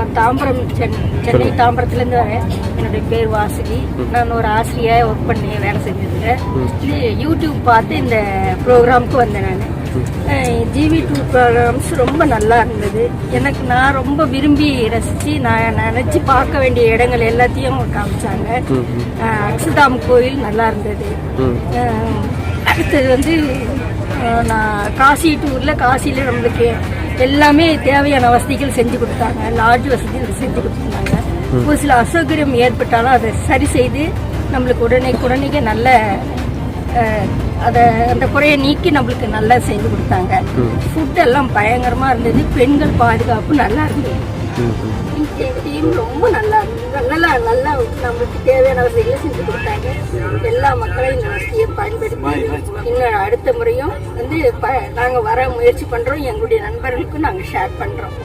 நான் தாம்பரம் சென்னை தாம்பரத்துலேருந்து வரேன். என்னுடைய பேர் வாசுகி. நான் ஒரு ஆசிரியர் ஒர்க் பண்ணி வேலை செஞ்சுருக்கேன். யூடியூப் பார்த்து இந்த ப்ரோக்ராமுக்கு வந்தேன். நான் GV2 ப்ரோக்ராம்ஸ் ரொம்ப நல்லா இருந்தது. நான் ரொம்ப விரும்பி ரசித்து நான் நினச்சி பார்க்க வேண்டிய இடங்கள் எல்லாத்தையும் காமிச்சாங்க. அக்ஷதாம் கோயில் நல்லா இருந்தது. அடுத்தது நான் காசி டூரில் காசியில் நம்மளுக்கு எல்லாமே தேவையான வசதிகள் செஞ்சு கொடுத்தாங்க. லாட்ஜ் வசதிகள் செஞ்சு கொடுத்துருந்தாங்க. ஒரு சில அசௌகரியம் ஏற்பட்டாலும் அதை சரி செய்து நம்மளுக்கு உடனே நல்ல அந்த குறையை நீக்கி நம்மளுக்கு நல்லா செஞ்சு கொடுத்தாங்க. ஃபுட் எல்லாம் பயங்கரமாக இருந்தது. பெண்கள் பாதுகாப்பு நல்லா இருந்தது. டீம் ரொம்ப நல்லா இருந்தது. நல்லா நம்மளுக்கு தேவையான வசதிகளை செஞ்சு கொடுத்தாங்க. எல்லா மக்களையும் இந்த வசதியை பயன்படுத்தி இன்னும் அடுத்த முறையும் நாங்கள் வர முயற்சி பண்ணுறோம். எங்களுடைய நண்பர்களுக்கும் நாங்கள் ஷேர் பண்ணுறோம்.